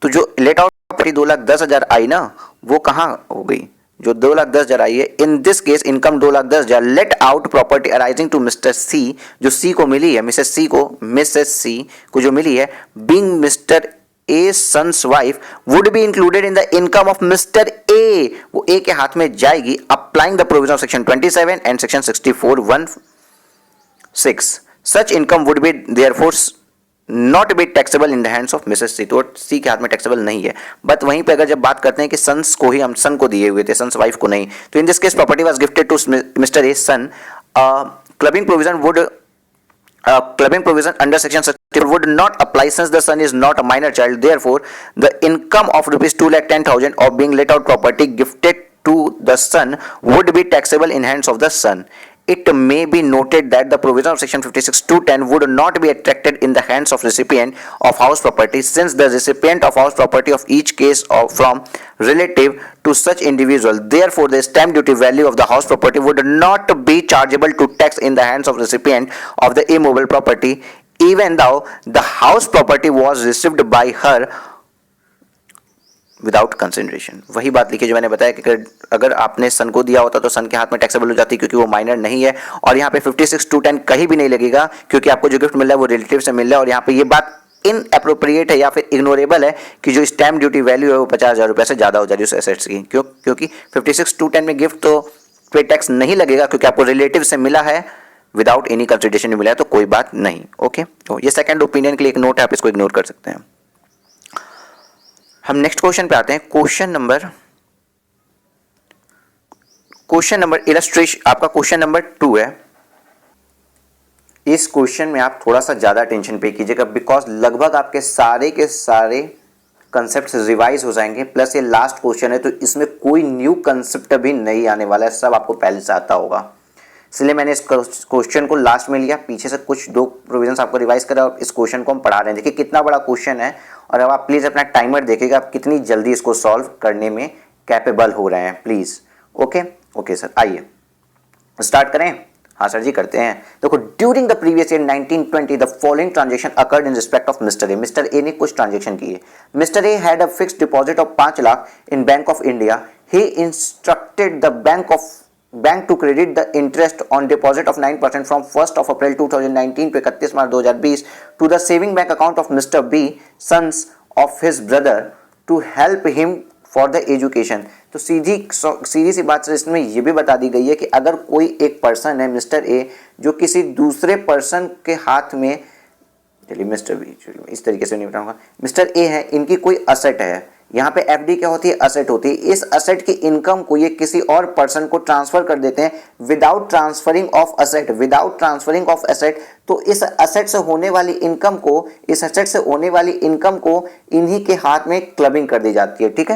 तो जो लेट आउट प्रॉपर्टी 2,10,000 आई ना, वो कहाँ हो गई, जो 2,10,000 आई है। In this case income 2,10,000 let out property arising to Mr C, जो सी को मिली है, मिसेस सी को जो मिली है, being Mr A son's wife would be included in the income of Mr A, वो ए के हाथ में जाएगी, applying the provision of section 27 and section 64(1)(6). Such income would be therefore not be taxable in the hands of Mrs C, तो C के हाथ में taxable नहीं है। बट वहीं पे अगर जब बात करते हैं कि सन्स को ही, हम सन को दिए हुए थे, सन्स वाइफ को नहीं, तो in this case property was gifted to Mr A son clubbing provision under section 64 would not apply since the son is not a minor child. Therefore, the income of rupees 2,10,000 of being let out property gifted to the son would be taxable in hands of the son. It may be noted that the provision of section 56(2)(10) would not be attracted in the hands of recipient of house property, since the recipient of house property of each case from relative to such individual. Therefore, the stamp duty value of the house property would not be chargeable to tax in the hands of recipient of the immovable property, even though the house property was received by her without consideration. वही बात लिखी जो मैंने बताया कि अगर आपने सन को दिया होता तो सन के हाथ में टैक्सेबल हो जाती क्योंकि वो माइनर नहीं है. और यहाँ पे 56(2)(10) कहीं भी नहीं लगेगा क्योंकि आपको जो गिफ्ट मिल रहा है वो रिलेटिव से मिल रहा है. और यहाँ पे ये बात इनएप्रोप्रिएट है या फिर इग्नोरेबल है कि जो स्टैम्प ड्यूटी वैल्यू है वो 50,000 रुपये से ज़्यादा हो जा रही है उस एसेट्स की. क्योंकि 56(2)(10) में गिफ्ट तो पे टैक्स नहीं लगेगा क्योंकि आपको रिलेटिव से मिला है, विदाउट एनी कंसिडरेशन मिला है, तो कोई बात नहीं. ओके, तो ये सेकंड ओपिनियन के लिए एक नोट है, आप इसको इग्नोर कर सकते हैं. हम नेक्स्ट क्वेश्चन पे आते हैं. क्वेश्चन नंबर इलस्ट्रेशन, आपका क्वेश्चन नंबर 2 है. इस क्वेश्चन में आप थोड़ा सा ज्यादा टेंशन पे कीजिएगा बिकॉज लगभग आपके सारे के सारे कंसेप्ट रिवाइज हो जाएंगे. प्लस ये लास्ट क्वेश्चन है तो इसमें कोई न्यू कंसेप्ट भी नहीं आने वाला है, सब आपको पहले से आता होगा. इसलिए मैंने इस क्वेश्चन को लास्ट में लिया, पीछे से कुछ 2 प्रोविजंस आपको रिवाइज करा और इस क्वेश्चन को हम पढ़ा रहे हैं. देखिए कितना बड़ा क्वेश्चन है और अब आप प्लीज़ अपना टाइमर देखिएगा आप कितनी जल्दी इसको सॉल्व करने में कैपेबल हो रहे हैं प्लीज़. ओके सर, आइए स्टार्ट करें. हाँ सर जी करते हैं. देखो, during the previous year 1920 the following transaction occurred in respect of Mr A. Mr A ने कुछ ट्रांजेक्शन किए. Mr A had a fixed deposit of 5 lakh in Bank of India. He instructed the bank to credit the interest on deposit of 9% from 1 April 2019 to 31 March 2020 to the saving bank account of Mr B, sons of his brother, to help him for the education. तो सीधी सी बात से इसमें यह भी बता दी गई है कि अगर कोई एक पर्सन है मिस्टर ए जो किसी दूसरे पर्सन के हाथ में, चलिए मिस्टर बी, इस तरीके से नहीं बताऊंगा, मिस्टर ए है, इनकी कोई असेट है. यहाँ पे एफडी क्या होती है? असेट होती है. इस असेट की इनकम को ये किसी और पर्सन को ट्रांसफर कर देते हैं विदाउट ट्रांसफरिंग ऑफ असेट. तो इस असेट से होने वाली इनकम को इन्हीं के हाथ में क्लबिंग कर दी जाती है. ठीक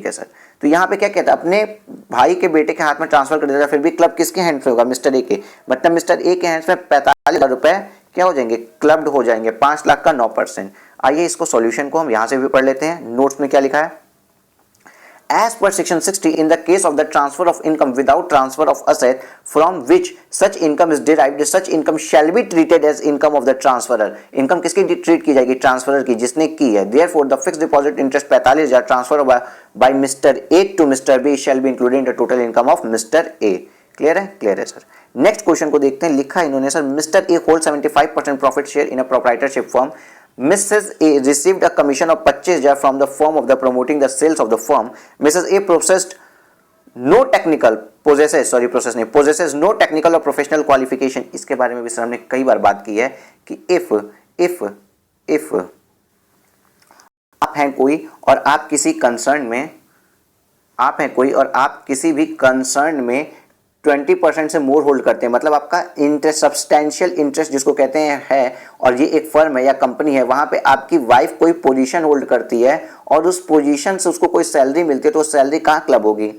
है सर. तो यहाँ पे क्या कहता है, अपने भाई के बेटे के हाथ में ट्रांसफर कर देता है, फिर भी क्लब किसके हैंड्स में होगा? मिस्टर ए के. मतलब मिस्टर ए के हैंड्स में 45,000 रुपए क्या हो जाएंगे? क्लब्ड हो जाएंगे. 5 लाख का 9%. आइए इसको सॉल्यूशन को हम यहां से भी पढ़ लेते हैं. नोट्स में क्या लिखा है? As per section 60, in the case of the transfer of income without transfer of asset from which such income is derived, such income shall be treated as income of the transferor. Income किसकी treat की जाएगी? Transferor की, जिसने की है. Therefore, the fixed deposit interest 45,000 transfer by Mr. A to Mr. B shall be included in the total income of Mr. A. Clear है sir. Next question को देखते हैं. लिखा इन्होंने sir, mister A hold 75% profit share in a proprietorship firm. Mrs. A received a commission of 25,000 from the firm of the promoting the sales of the firm. Mrs. A possesses no technical or professional qualification. इसके बारे में भी sir हमने कई बार बात की है कि if आप हैं कोई और आप किसी भी कंसर्न में 20% से मोर होल्ड करते हैं, मतलब आपका इंटरेस्ट, सब्सटेंशियल इंटरेस्ट जिसको कहते हैं है, और ये एक फर्म है या कंपनी है, वहां पे आपकी वाइफ कोई पोजीशन होल्ड करती है और उस पोजीशन से उसको कोई सैलरी मिलती है, तो सैलरी कहाँ क्लब होगी?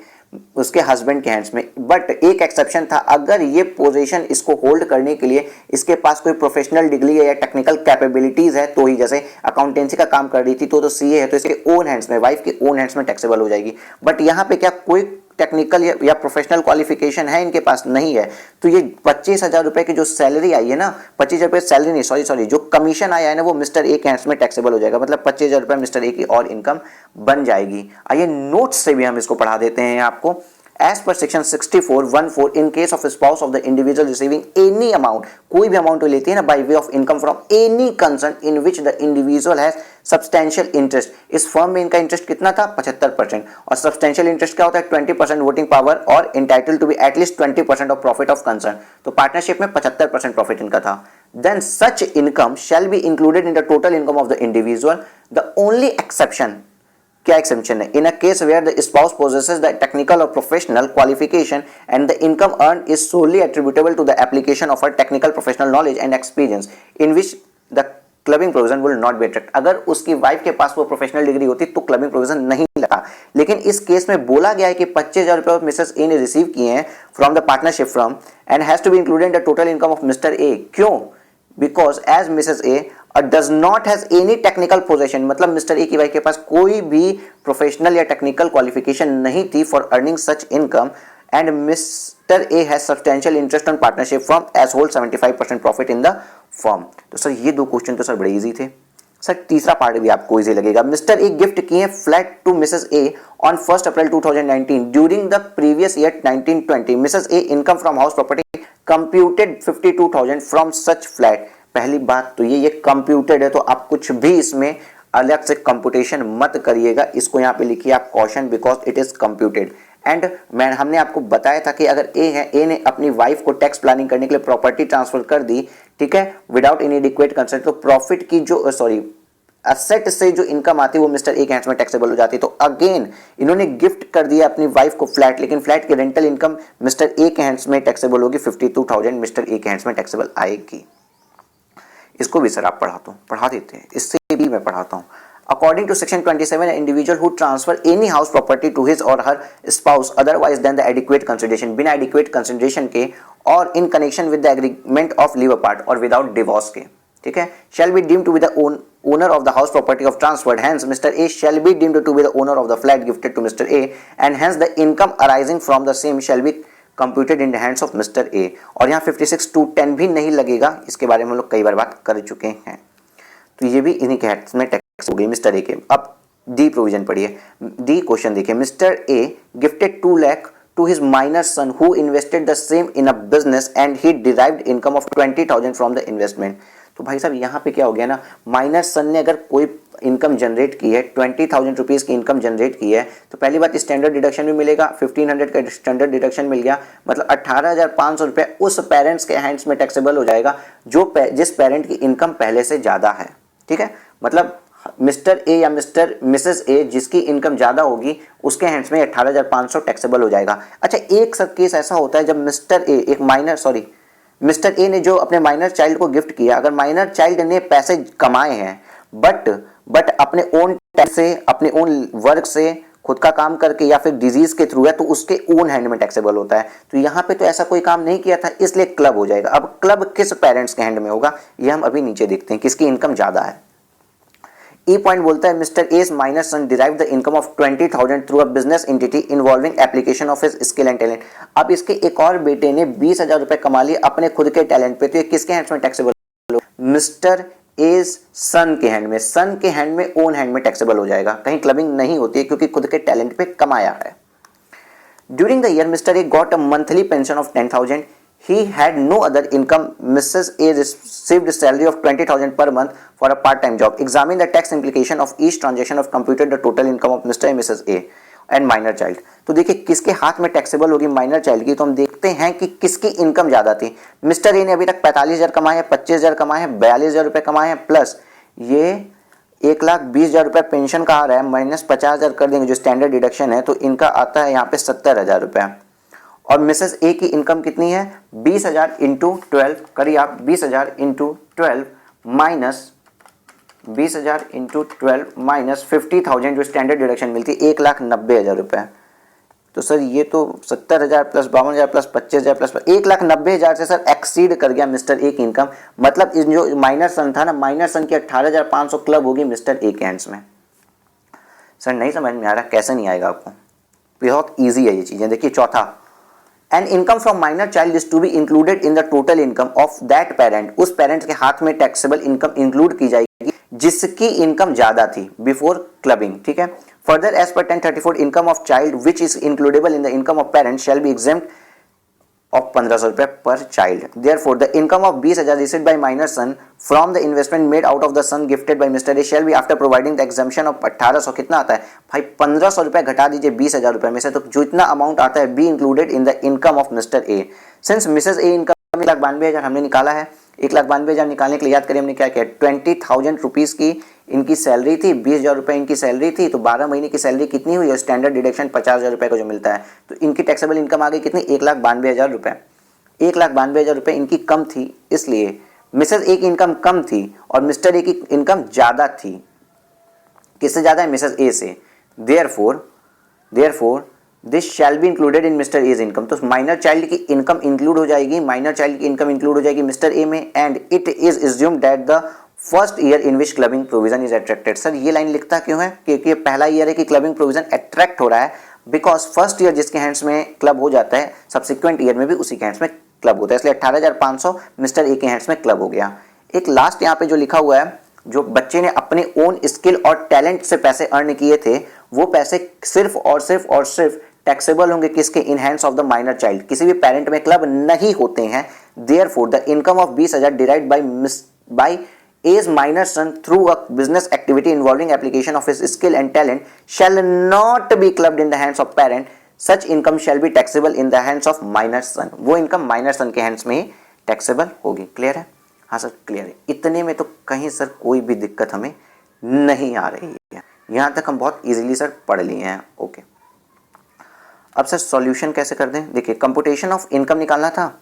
उसके हस्बैंड के हैंड्स में. बट एक एक्सेप्शन था, अगर ये पोजीशन इसको होल्ड करने के लिए इसके पास कोई प्रोफेशनल डिग्री है या टेक्निकल कैपेबिलिटीज है, तो ही, जैसे अकाउंटेंसी का काम कर रही थी तो सीए है, तो इसके ओन हैंड्स में, वाइफ के ओन हैंड्स में टैक्सेबल हो जाएगी. बट यहाँ पे क्या कोई टेक्निकल या प्रोफेशनल क्वालिफिकेशन है इनके पास? नहीं है. तो ये 25,000 रुपए की जो सैलरी आई है ना, 25,000 रुपए सैलरी नहीं, सॉरी, जो कमीशन आया है ना, वो मिस्टर ए के हैंड्स में टैक्सेबल हो जाएगा. मतलब 25,000 रुपए मिस्टर ए की और इनकम बन जाएगी. आइए नोट्स से भी हम इसको पढ़ा देते हैं आपको. As per section 64(1)(4), in case of a spouse of the individual receiving any amount, कोई भी अमाउंट लेती है ना, by way of income from any concern in which the individual has substantial interest. इस फर्म में इनका इंटरेस्ट कितना था? 75%. और सब्सटेंशियल इंटरेस्ट क्या होता है? 20% वोटिंग पावर और entitled to be at least 20% of profit of concern. तो पार्टनरशिप में 75% प्रॉफिट इनका था. Then such income shall be included in the total income of the individual. The only exception क्या exception है? In a case where the spouse possesses the technical और professional qualification and the income earn is solely attributable to the application of a technical professional knowledge and experience in which the clubbing provision will not be attract. अगर उसकी wife के पास वो professional degree होती तो clubbing provision नहीं लगा, लेकिन इस केस में बोला गया है कि 25,000 रुपए मिसेस ए ने रिसीव किए हैं from the partnership firm and has to be included in the total income of Mr A. क्यों? Because as Mrs A does not has any technical position, मतलब मिस्टर ए की wife के पास कोई भी professional या technical qualification नहीं थी for earning such income and Mr A has substantial interest on partnership firm as hold 75% profit in the firm. तो sir ये दो क्वेश्चन तो सर बड़े इजी थे। सर तीसरा पार्ट भी आपको इजी लगेगा। मिस्टर ए गिफ्ट किए flat to Mrs A on 1 April 2019 during the previous year 1920 Mrs A income from house property computed 52,000 from such flat. पहली बात तो ये कंप्यूटेड है, तो आप कुछ भी इसमें अलग से कंप्यूटेशन मत करिएगा, इसको यहाँ पे लिखिए आप caution because it is computed. And मैं हमने आपको बताया था कि अगर ए है, ए ने अपनी वाइफ को टैक्स प्लानिंग करने के लिए प्रॉपर्टी ट्रांसफर कर दी, ठीक है, विदाउट एनी एडिक्वेट कंसेंट, तो प्रॉफिट की जो असेट से जो इनकम आती है वो मिस्टर ए के हैंड्स में टैक्सेबल हो जाती है। तो अगेन इन्होंने गिफ्ट कर दिया अपनी वाइफ को फ्लैट, लेकिन फ्लैट की रेंटल इनकम मिस्टर ए के हैंड्स में टैक्सेबल होगी, 52,000 मिस्टर ए के हैंड्स में टैक्सेबल आएगी। इसको भी सर आप पढ़ा देते हैं, इससे भी मैं पढ़ाता हूँ। According to section 27, an individual who transfer any house property to his or her spouse otherwise than the adequate consideration, बिना adequate consideration के और in connection with the agreement of leave apart और without divorce के, ठीक है, shall be deemed to be the owner of the house property of transferred. Hence, Mr. A shall be deemed to be the owner of the flat gifted to Mr. A, and hence the income arising from the same shall be computed in the hands of Mr. A. और यहाँ 56(2)(10) भी नहीं लगेगा, इसके बारे में हम लोग कई बार बात कर चुके हैं। तो ये भी इन्हीं के हैंड्स में हो गई मिस्टर ए के। अब डी प्रोविजन पढ़िए, डी क्वेश्चन देखिए। Mr A gifted 2 lakh to his minor son who invested the same in a business and he derived income of 20,000 from the investment. तो भाई साहब यहाँ पे क्या हो गया ना, माइनर सन ने अगर कोई इनकम जनरेट की है, 20,000 रुपीज़ की इनकम जनरेट की है, तो पहली बात स्टैंडर्ड डिडक्शन भी मिलेगा, 1500 का स्टैंडर्ड डिडक्शन मिल गया, मतलब 18,500 रुपये उस पेरेंट्स के हैंड्स में टैक्सेबल हो जाएगा जिस पेरेंट की इनकम पहले से ज़्यादा है, ठीक है। मतलब मिस्टर ए या मिसेस ए जिसकी इनकम ज़्यादा होगी उसके हैंड्स में 18,500 टैक्सेबल हो जाएगा। अच्छा, एक सब केस ऐसा होता है जब मिस्टर ए ने जो अपने माइनर चाइल्ड को गिफ्ट किया, अगर माइनर चाइल्ड ने पैसे कमाए हैं बट अपने ओन टैक्स से, अपने ओन वर्क से, खुद का काम करके या फिर डिजीज के थ्रू है, तो उसके ओन हैंड में टैक्सेबल होता है। तो यहाँ पे तो ऐसा कोई काम नहीं किया था, इसलिए क्लब हो जाएगा। अब क्लब किस पेरेंट्स के हैंड में होगा ये हम अभी नीचे देखते हैं, किसकी इनकम ज़्यादा है। ई पॉइंट बोलता है Mr S minor son derive the income of 20,000 through a business entity involving application of his skill and talent. अब इसके एक और बेटे ने 20,000 रुपए कमा लिए अपने खुद के टैलेंट पे, तो ये किसके हैंड्स में टैक्सेबल? मिस्टर एस सन के हैंड में, सन के हैंड में, ओन हैंड में टैक्सेबल हो जाएगा, कहीं क्लबिंग नहीं होती है क्योंकि खुद के टैलेंट पे कमाया है। During the year mister A got a monthly pension of 10,000. He had no other income. Mrs. A received a salary of 20,000 per month for a part-time job. Examine the tax implication of each transaction of computed the total income of Mr. and Mrs. A and minor child. तो देखिए किसके हाथ में taxable होगी minor child की, तो हम देखते हैं कि किसकी इनकम ज़्यादा थी। मिस्टर ए ने अभी तक 45,000 कमाए हैं, 25,000 कमाए हैं, 42,000 रुपये कमाए हैं, प्लस ये 1,20,000 रुपये पेंशन का आ रहा है, माइनस 50,000 कर देंगे जो स्टैंडर्ड डिडक्शन है, तो इनका आता है यहाँ पे 70,000 रुपये। और मिसेस ए की इनकम कितनी है? 20,000 इंटू 12 करिए आप, 20,000 इंटू 12 माइनस 20,000 इंटू 12 माइनस 50,000 जो स्टैंडर्ड डिडक्शन मिलती है 1,90,000 रुपये। तो सर ये तो 70,000 प्लस 52,000 प्लस 25,000 प्लस 1,90,000 से सर एक्सीड कर गया मिस्टर ए की इनकम। मतलब इन जो माइनर सन था ना, माइनर सन की 18,500 क्लब होगी मिस्टर ए के हैंड्स में। सर नहीं समझ में आ रहा, कैसे नहीं आएगा आपको? बहुत ईजी है ये चीज़ें। देखिए चौथा, an income from minor child is to be included in the total income of that parent. उस पेरेंट के हाथ में टैक्सेबल इनकम इंक्लूड की जाएगी जिसकी इनकम ज्यादा थी बिफोर क्लबिंग, ठीक है। Further as per 1034 income of child which is includable in the income of parent shall be exempt of 1,500 रुपये per child. Therefore, the income of 20,000 received by minor son from the investment made out of the son gifted by Mr. A shall be after providing the exemption of 1,800 कितना आता है भाई? 1,500 रुपये घटा दीजिए 20,000 रुपये में से, तो जो इतना अमाउंट आता है be included in the income of Mr A. Since Mrs A income 1,92,000 हमने निकाला है, 1,92,000 निकालने के लिए याद करिए हमने क्या किया, 20,000 रुपीज़ की इनकी सैलरी थी 20,000 रुपये इनकी सैलरी थी, तो 12 महीने की सैलरी कितनी हुई और स्टैंडर्ड डिडक्शन 50,000 रुपये का जो मिलता है, तो इनकी टैक्सेबल इनकम आ गई कितनी 1,92,000 रुपये। 1,92,000 रुपये इनकी कम थी, इसलिए मिसेज ए की इनकम कम थी और मिस्टर ए की इनकम ज़्यादा थी। किससे ज़्यादा है? मिसेज ए से। Therefore this shall be included in Mr A's income. तो माइनर चाइल्ड की इनकम इंक्लूड हो जाएगी, माइनर चाइल्ड की इनकम इंक्लूड हो जाएगी मिस्टर ए में, and it is assumed that the first year in which clubbing provision is attracted. Sir ये line लिखता क्यों है? क्योंकि ये पहला ईयर है कि क्लबिंग प्रोविजन अट्रैक्ट हो रहा है, बिकॉज फर्स्ट ईयर जिसके हैंड्स में क्लब हो जाता है सब्सिक्वेंट ईयर में भी उसी के हैंड्स में क्लब होता है, इसलिए 18,500 मिस्टर ए के हैंड्स में क्लब हो गया। एक लास्ट यहाँ पे जो लिखा हुआ है, जो बच्चे ने अपने ओन स्किल और टैलेंट से पैसे अर्न किए थे, वो पैसे सिर्फ और सिर्फ टैक्सेबल होंगे किसके? इन hands of the minor child. किसी भी पेरेंट में क्लब नहीं होते हैं। Therefore the income of 20,000 derived bye A's minor son through a business activity involving application of his skill and talent shall not be clubbed in the hands of parent. Such income shall be taxable in the hands of minor son. वो income minor सन के hands में ही taxable होगी। Clear है? हाँ sir clear है। इतने में तो कहीं सर कोई भी दिक्कत हमें नहीं आ रही है, यहाँ तक हम बहुत इजीली सर पढ़ लिए हैं। ओके, अब सर सॉल्यूशन कैसे कर दें? देखिए, कंप्यूटेशन ऑफ इनकम निकालना था,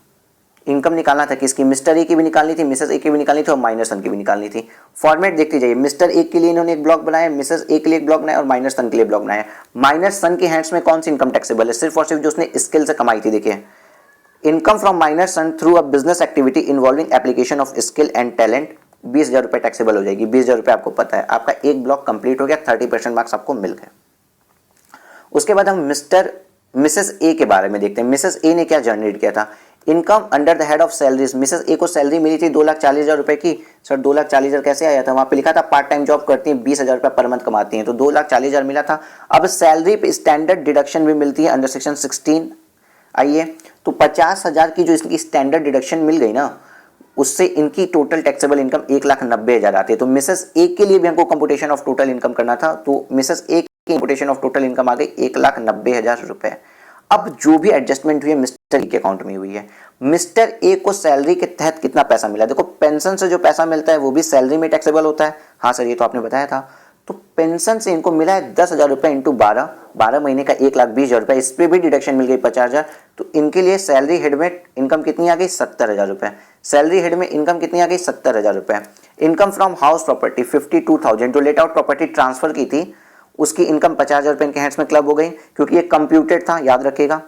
इनकम निकालना था किसकी? मिस्टर ए की भी निकालनी थी, मिसेस ए की भी निकालनी थी और माइनर सन की भी निकालनी थी। फॉर्मेट देखते जाइए, मिस्टर ए के लिए इन्होंने एक ब्लॉक बनाया, मिसेस ए के लिए एक ब्लॉक बनाया और माइनर सन के लिए ब्लॉक बनाया। माइनर सन के हैंड्स में कौन सी इनकम टैक्सेबल है? सिर्फ और सिर्फ जो उसने स्किल से कमाई थी। देखिए, income from minor son through a business activity involving application of skill and talent 20,000 रुपये टैक्सेबल हो जाएगी। 20,000 रुपये आपको पता है, आपका एक ब्लॉक कंप्लीट हो गया, 30% मार्क्स आपको मिल गए। उसके बाद हम मिसेस ए के बारे में देखते हैं। मिसेस ए ने क्या जनरेट किया था? Income under the head of salaries. Mrs A को सैलरी मिली थी 2,40,000 रुपए की। सर 2,40,000 कैसे आया था? वहां पे लिखा था पार्ट टाइम जॉब करती हैं, 20,000 रुपये पर मंथ कमाती हैं, तो 2,40,000 मिला था। अब सैलरी पे स्टैंडर्ड डिडक्शन भी मिलती है अंडर सेक्शन 16। आइए, तो 50,000 की जो इसकी स्टैंडर्ड डिडक्शन मिल गई ना, उससे इनकी टोटल टैक्सेबल इनकम 1,90,000 आती है। तो मिसेस ए के लिए भी हमको कंप्यूटेशन ऑफ टोटल इनकम करना था, तो मिसेस ए की कंप्यूटेशन ऑफ टोटल इनकम आ गई 1,90,000 रुपए। अब जो भी एडजस्टमेंट हुई है मिस्टर ए के अकाउंट में हुई है। मिस्टर ए को सैलरी के तहत कितना पैसा मिला? देखो, पेंशन से जो पैसा मिलता है वो भी सैलरी में टैक्सेबल होता है। हाँ सर, ये तो आपने बताया था। तो पेंशन से इनको मिला है 10,000 रुपये इंटू 12 महीने का 1,20,000 रुपये, इस पर भी डिडक्शन मिल गई 50,000। तो इनके लिए सैलरी हेड में इनकम कितनी आ गई? 70,000 रुपये। सैलरी हेड में इनकम कितनी आ गई? 70,000 रुपये। इनकम फ्रॉम हाउस प्रॉपर्टी 52,000, जो लेट आउट प्रॉपर्टी ट्रांसफर की थी उसकी इनकम 50,000 रुपये इनके हैंड्स में क्लब हो गई, क्योंकि ये कंप्यूटेड था, याद रखिएगा।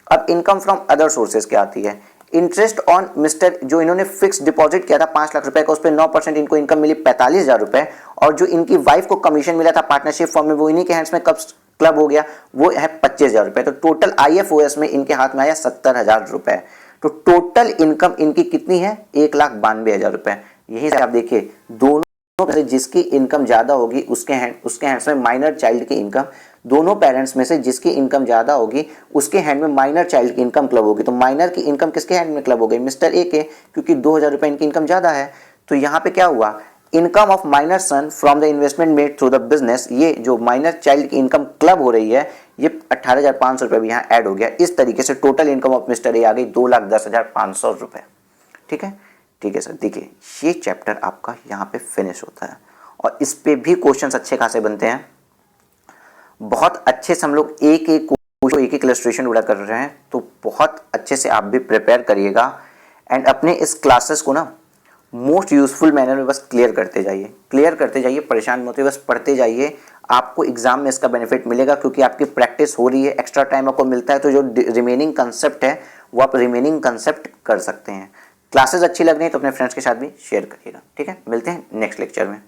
अब इनकम फ्रॉम अदर सोर्सेज क्या आती है? इंटरेस्ट ऑन मिस्टर, जो इन्होंने फिक्स डिपॉजिट किया था 5 लाख रुपए का, उस पर 9% इनको इनकम मिली 45,000 रुपए, और जो इनकी वाइफ को कमीशन मिला था पार्टनरशिप फॉर्म में, वो इन्हीं के हैंड्स में कब क्लब हो गया? वो है 25,000 रुपए। तो टोटल IFOS में इनके हाथ में आया 70,000 रुपए। तो टोटल इनकम इनकी कितनी है? 1,92,000 रुपए। यही से आप देखिए, दोनों जिसकी इनकम ज्यादा होगी उसके हैंड्स में माइनर चाइल्ड की इनकम, दोनों पेरेंट्स में से जिसकी इनकम ज्यादा होगी उसके हैंड में माइनर चाइल्ड की इनकम क्लब होगी। तो माइनर की इनकम किसके हैंड में क्लब हो गई? मिस्टर ए के, क्योंकि 2,000 रुपए इनकी इनकम ज्यादा है। तो यहाँ पे क्या हुआ? Income of minor son from the investment made through the business, ये जो माइनर चाइल्ड की इनकम क्लब हो रही है, ये 18,500 रुपए भी यहाँ ऐड हो गया। इस तरीके से total income of Mr A आ गई 2,10,500 रुपए। ठीक है, ठीक है सर। देखिए, ये चैप्टर आपका यहाँ पे फिनिश होता है और इस पे भी क्वेश्चंस अच्छे खासे बनते हैं। बहुत अच्छे से हम लोग एक एक इलस्ट्रेशन उड़ा कर रहे हैं, तो बहुत अच्छे से आप भी प्रिपेयर करिएगा एंड अपने इस क्लासेस को ना मोस्ट यूजफुल मैनर में बस क्लियर करते जाइए, परेशान मत होइए, बस पढ़ते जाइए। आपको एग्जाम में इसका बेनिफिट मिलेगा, क्योंकि आपकी प्रैक्टिस हो रही है, एक्स्ट्रा टाइम आपको मिलता है, तो जो रिमेनिंग कंसेप्ट है वो आप रिमेनिंग कंसेप्ट कर सकते हैं। क्लासेस अच्छी लग रही है तो अपने फ्रेंड्स के साथ भी शेयर करिएगा। ठीक है, मिलते हैं नेक्स्ट लेक्चर में।